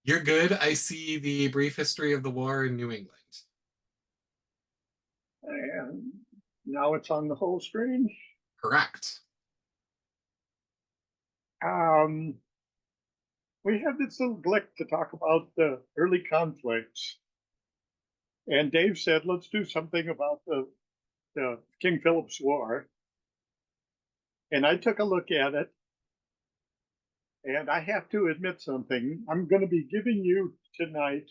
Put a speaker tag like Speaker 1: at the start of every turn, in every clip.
Speaker 1: You're good. I see the brief history of the war in New England.
Speaker 2: And now it's on the whole screen.
Speaker 1: Correct.
Speaker 2: Um, we have this little glick to talk about the early conflicts. And Dave said, let's do something about the King Philip's War. And I took a look at it. And I have to admit something. I'm going to be giving you tonight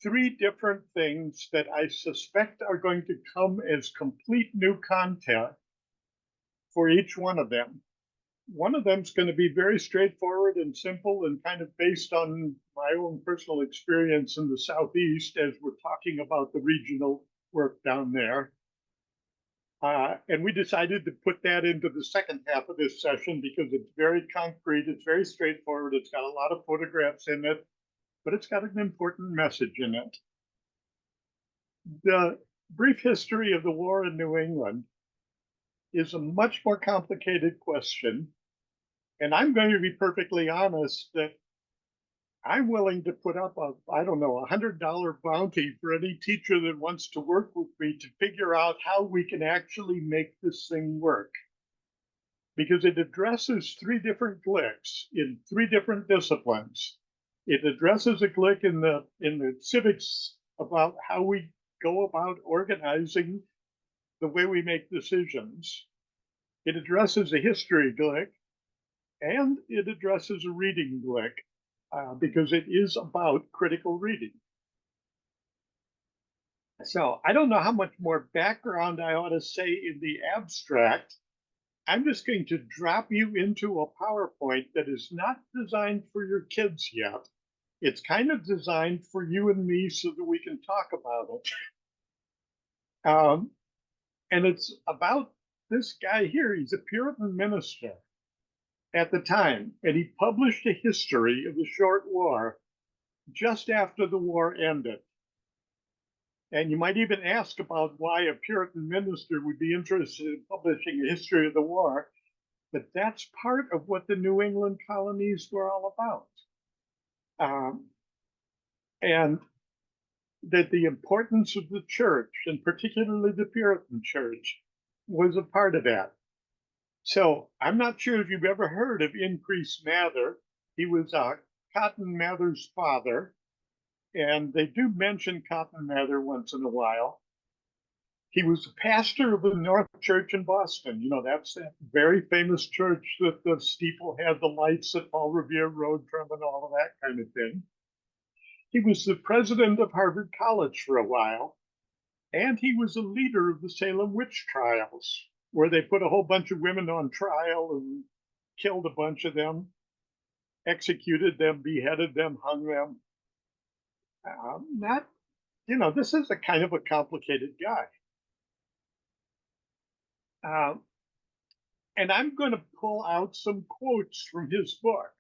Speaker 2: three different things that I suspect are going to come as complete new content for each one of them. One of them is going to be very straightforward and simple and kind of based on my own personal experience in the Southeast as we're talking about the regional work down there. And we decided to put that into the second half of this session because it's very concrete, it's very straightforward, it's got a lot of photographs in it, but it's got an important message in it. The brief history of the war in New England is a much more complicated question. And I'm going to be perfectly honest that I'm willing to put up I don't know, $100 bounty for any teacher that wants to work with me to figure out how we can actually make this thing work. Because it addresses three different glicks in three different disciplines. It addresses a glick in the civics about how we go about organizing the way we make decisions. It addresses a history glick, and it addresses a reading glick. Because it is about critical reading. So I don't know how much more background I ought to say in the abstract. I'm just going to drop you into a PowerPoint that is not designed for your kids yet. It's kind of designed for you and me so that we can talk about it. And it's about this guy here. He's a Puritan minister at the time, and he published a history of the short war just after the war ended. And you might even ask about why a Puritan minister would be interested in publishing a history of the war, but that's part of what the New England colonies were all about. And that the importance of the church, and particularly the Puritan church, was a part of that. So I'm not sure if you've ever heard of Increase Mather. He was Cotton Mather's father. And they do mention Cotton Mather once in a while. He was a pastor of the North Church in Boston. You know, that's that very famous church that the steeple had the lights that Paul Revere rode from and all of that kind of thing. He was the president of Harvard College for a while, and he was a leader of the Salem witch trials, where they put a whole bunch of women on trial and killed a bunch of them, executed them, beheaded them, hung them. Not, this is a kind of a complicated guy. And I'm going to pull out some quotes from his book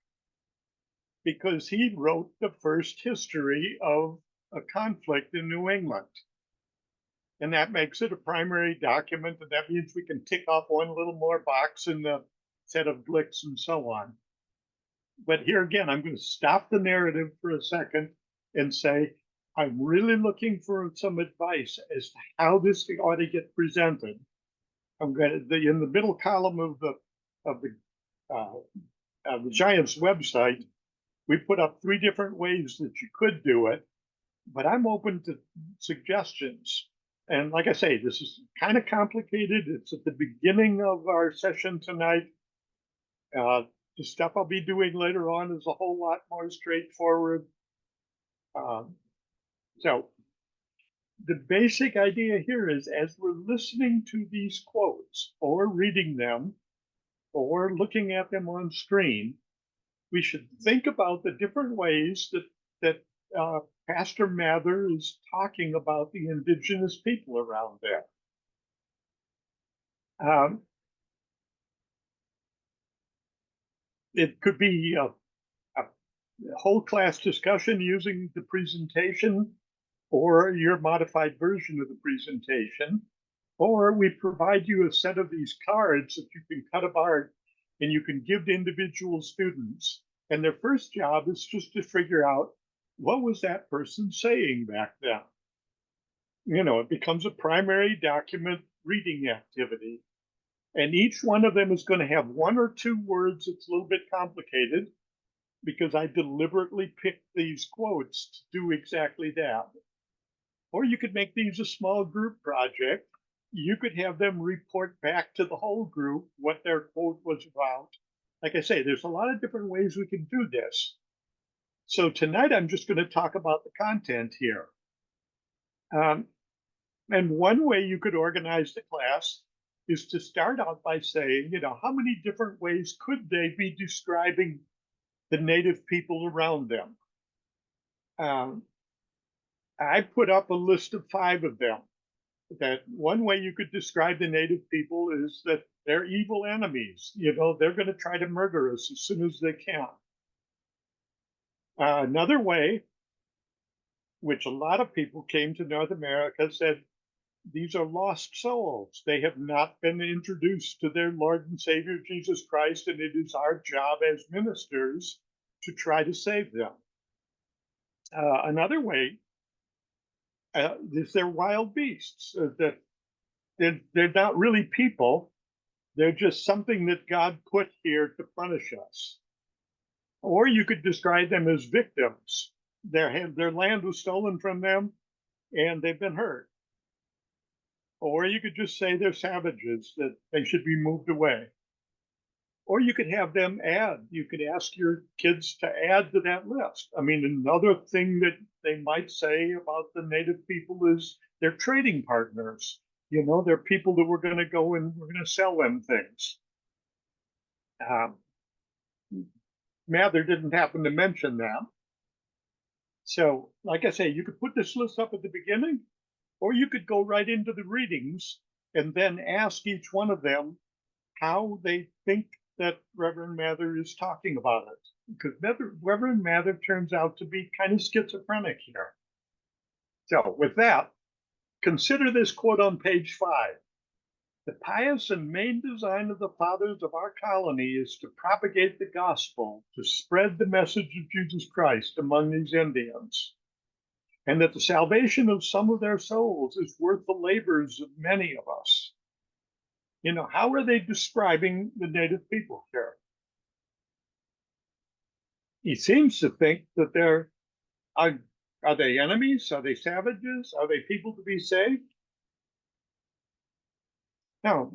Speaker 2: because he wrote the first history of a conflict in New England. And that makes it a primary document, and that means we can tick off one little more box in the set of glicks and so on. But here again, I'm going to stop the narrative for a second and say, I'm really looking for some advice as to how this ought to get presented. I'm going to, in the middle column of the Giants website, we put up three different ways that you could do it, but I'm open to suggestions. And like I say, this is kind of complicated. It's at the beginning of our session tonight. The stuff I'll be doing later on is a whole lot more straightforward. So the basic idea here is as we're listening to these quotes or reading them or looking at them on screen, we should think about the different ways that Pastor Mather is talking about the indigenous people around there. It could be a whole class discussion using the presentation or your modified version of the presentation, or we provide you a set of these cards that you can cut apart and you can give to individual students. And their first job is just to figure out what was that person saying back then. It becomes a primary document reading activity. And each one of them is going to have one or two words that's a little bit complicated because I deliberately picked these quotes to do exactly that. Or you could make these a small group project. You could have them report back to the whole group what their quote was about. Like I say, there's a lot of different ways we can do this. So tonight I'm just going to talk about the content here. And one way you could organize the class is to start out by saying, how many different ways could they be describing the native people around them? I put up a list of 5 of them. That one way you could describe the native people is that they're evil enemies. They're going to try to murder us as soon as they can. Another way, which a lot of people came to North America, said these are lost souls. They have not been introduced to their Lord and Savior Jesus Christ, and it is our job as ministers to try to save them. Another way is they're wild beasts. That they're not really people. They're just something that God put here to punish us. Or you could describe them as victims. Their land was stolen from them, and they've been hurt. Or you could just say they're savages, that they should be moved away. Or you could have them add. You could ask your kids to add to that list. I mean, another thing that they might say about the native people is they're trading partners. They're people that we're going to go and we're going to sell them things. Mather didn't happen to mention that. So, like I say, you could put this list up at the beginning, or you could go right into the readings and then ask each one of them how they think that Reverend Mather is talking about it. Because Reverend Mather turns out to be kind of schizophrenic here. So with that, consider this quote on page 5. The pious and main design of the fathers of our colony is to propagate the gospel, to spread the message of Jesus Christ among these Indians, and that the salvation of some of their souls is worth the labors of many of us. How are they describing the native people here? He seems to think that are they enemies? Are they savages? Are they people to be saved? Now,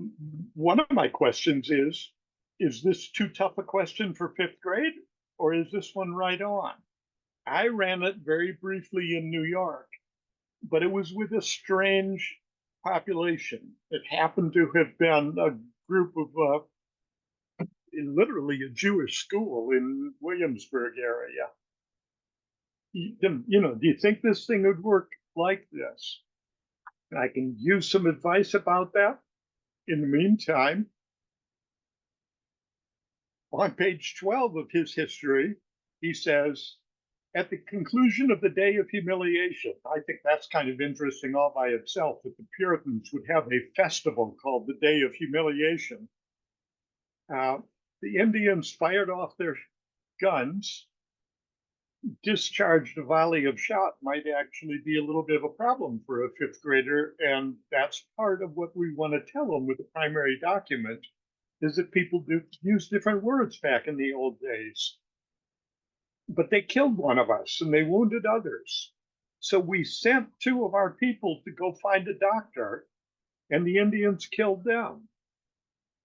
Speaker 2: one of my questions is this too tough a question for 5th grade, or is this one right on? I ran it very briefly in New York, but it was with a strange population. It happened to have been a group of literally a Jewish school in Williamsburg area. Do you think this thing would work like this? I can use some advice about that. In the meantime, on page 12 of his history, he says, at the conclusion of the day of humiliation, I think that's kind of interesting all by itself, that the Puritans would have a festival called the Day of Humiliation. The Indians fired off their guns. Discharged a volley of shot might actually be a little bit of a problem for a 5th grader, and that's part of what we want to tell them with the primary document, is that people do use different words back in the old days. But they killed one of us and they wounded others. So we sent 2 of our people to go find a doctor, and the Indians killed them.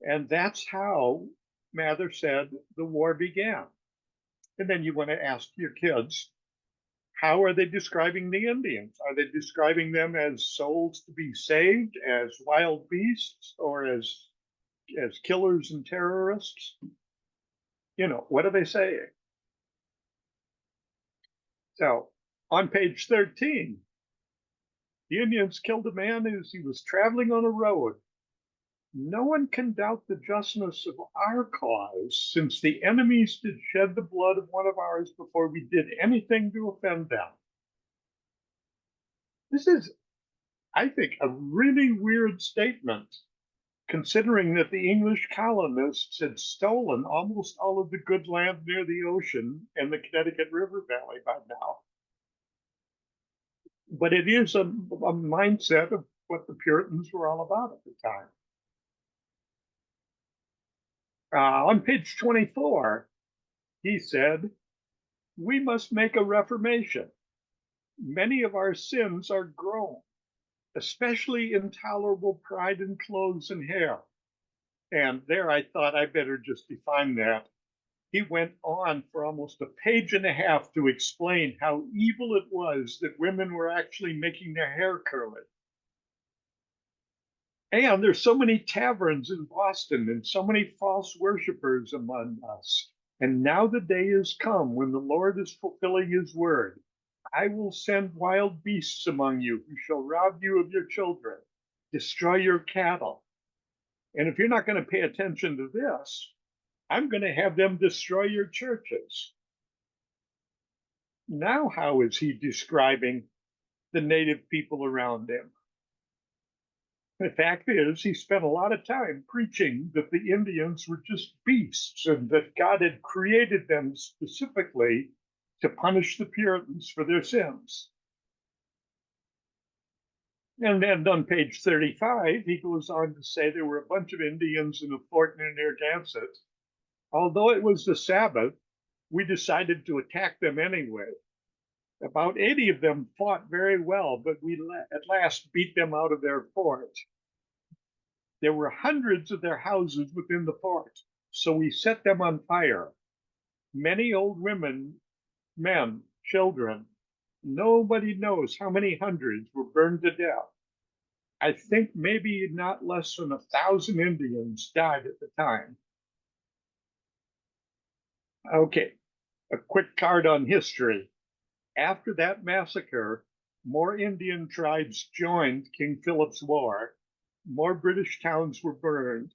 Speaker 2: And that's how Mather said the war began. And then you want to ask your kids, how are they describing the Indians? Are they describing them as souls to be saved, as wild beasts, or as killers and terrorists? What are they saying? So on page 13, the Indians killed a man as he was traveling on a road. No one can doubt the justness of our cause, since the enemies did shed the blood of one of ours before we did anything to offend them. This is, I think, a really weird statement. considering that the English colonists had stolen almost all of the good land near the ocean and the Connecticut River Valley by now. But it is a mindset of what the Puritans were all about at the time. On page 24, he said, "We must make a reformation. Many of our sins are grown, especially intolerable pride in clothes and hair." And there I thought I better just define that. He went on for almost a page and a half to explain how evil it was that women were actually making their hair curly. And there's so many taverns in Boston and so many false worshipers among us. And now the day is come when the Lord is fulfilling his word. I will send wild beasts among you who shall rob you of your children, destroy your cattle. And if you're not going to pay attention to this, I'm going to have them destroy your churches. Now, how is he describing the native people around him? The fact is, he spent a lot of time preaching that the Indians were just beasts and that God had created them specifically to punish the Puritans for their sins. And then on page 35, he goes on to say there were a bunch of Indians in a fort near Narragansett. Although it was the Sabbath, we decided to attack them anyway. About 80 of them fought very well, but we at last beat them out of their fort. There were hundreds of their houses within the fort, so we set them on fire. Many old women, men, children, nobody knows how many hundreds were burned to death. I think maybe not less than 1,000 Indians died at the time. Okay, a quick card on history. After that massacre, more Indian tribes joined King Philip's war. More British towns were burned.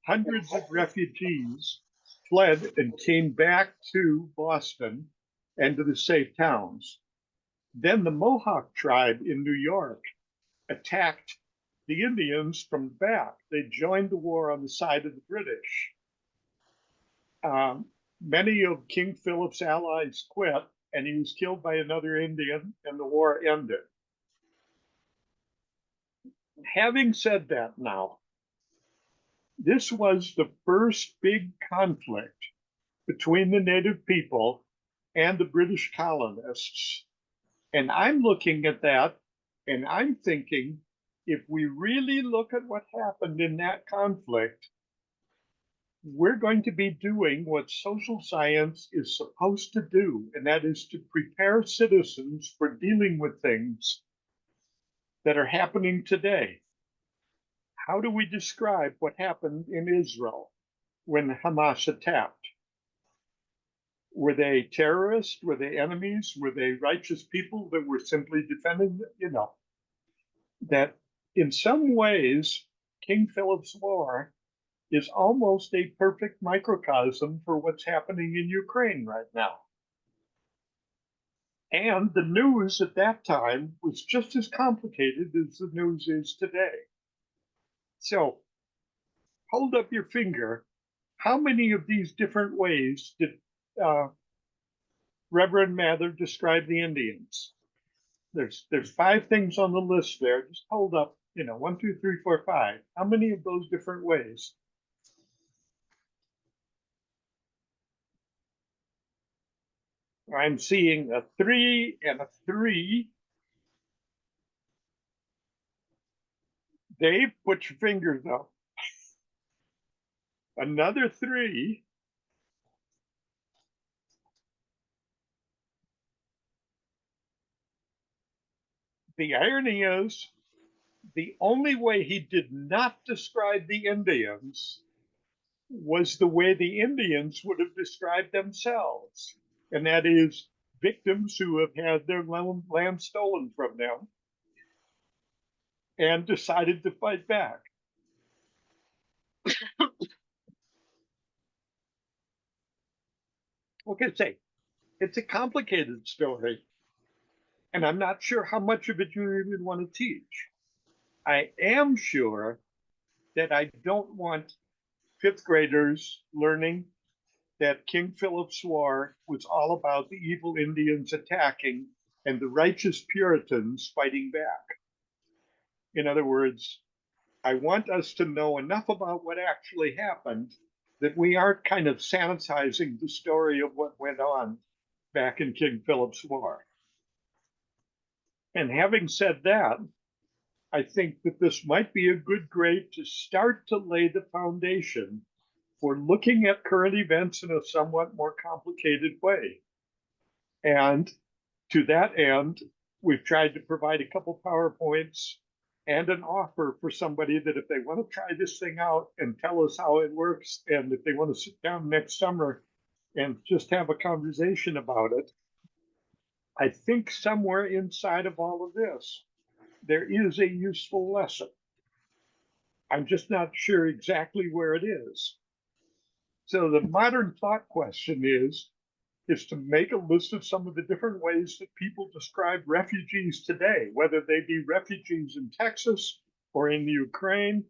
Speaker 2: Hundreds of refugees fled and came back to Boston and to the safe towns. Then the Mohawk tribe in New York attacked the Indians from the back. They joined the war on the side of the British. Many of King Philip's allies quit, and he was killed by another Indian, and the war ended. Having said that now, this was the first big conflict between the native people and the British colonists. And I'm looking at that and I'm thinking, if we really look at what happened in that conflict, we're going to be doing what social science is supposed to do, and that is to prepare citizens for dealing with things that are happening today. How do we describe what happened in Israel when Hamas attacked? Were they terrorists? Were they enemies? Were they righteous people that were simply defending, that in some ways, King Philip's War is almost a perfect microcosm for what's happening in Ukraine right now. And the news at that time was just as complicated as the news is today. So hold up your finger. How many of these different ways did Reverend Mather describe the Indians? There's 5 things on the list there. Just hold up, 1, 2, 3, 4, 5. How many of those different ways? I'm seeing a 3 and a 3. Dave, put your fingers up. Another 3. The irony is, the only way he did not describe the Indians was the way the Indians would have described themselves, and that is victims who have had their land stolen from them and decided to fight back. Okay, say, it's a complicated story, and I'm not sure how much of it you even want to teach. I am sure that I don't want fifth graders learning that King Philip's War was all about the evil Indians attacking and the righteous Puritans fighting back. In other words, I want us to know enough about what actually happened that we aren't kind of sanitizing the story of what went on back in King Philip's War. And having said that, I think that this might be a good grade to start to lay the foundation for looking at current events in a somewhat more complicated way. And to that end, we've tried to provide a couple PowerPoints and an offer for somebody that if they want to try this thing out and tell us how it works, and if they want to sit down next summer and just have a conversation about it, I think somewhere inside of all of this, there is a useful lesson. I'm just not sure exactly where it is. So the modern thought question is to make a list of some of the different ways that people describe refugees today, whether they be refugees in Texas or in Ukraine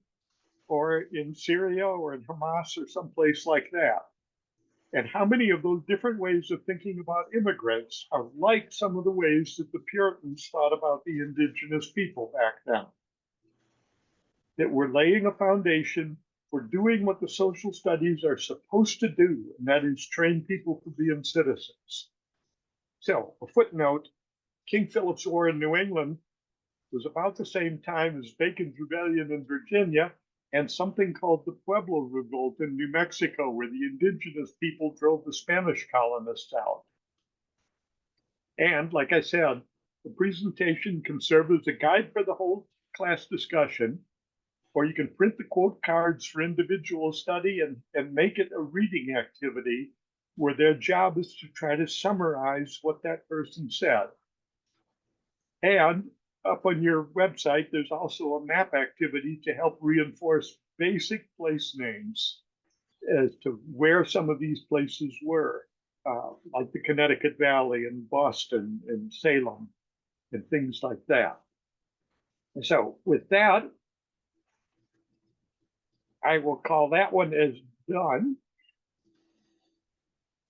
Speaker 2: or in Syria or in Hamas or someplace like that. And how many of those different ways of thinking about immigrants are like some of the ways that the Puritans thought about the indigenous people back then? That we're laying a foundation for doing what the social studies are supposed to do, and that is train people for being citizens. So, a footnote, King Philip's War in New England was about the same time as Bacon's Rebellion in Virginia and something called the Pueblo Revolt in New Mexico, where the indigenous people drove the Spanish colonists out. And like I said, the presentation can serve as a guide for the whole class discussion, or you can print the quote cards for individual study and make it a reading activity where their job is to try to summarize what that person said. And up on your website, there's also a map activity to help reinforce basic place names as to where some of these places were, like the Connecticut Valley and Boston and Salem and things like that. And so with that, I will call that one as done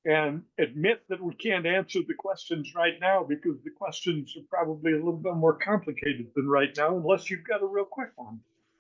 Speaker 2: and admit that we can't answer the questions right now because the questions are probably a little bit more complicated than right now, unless you've got a real quick one.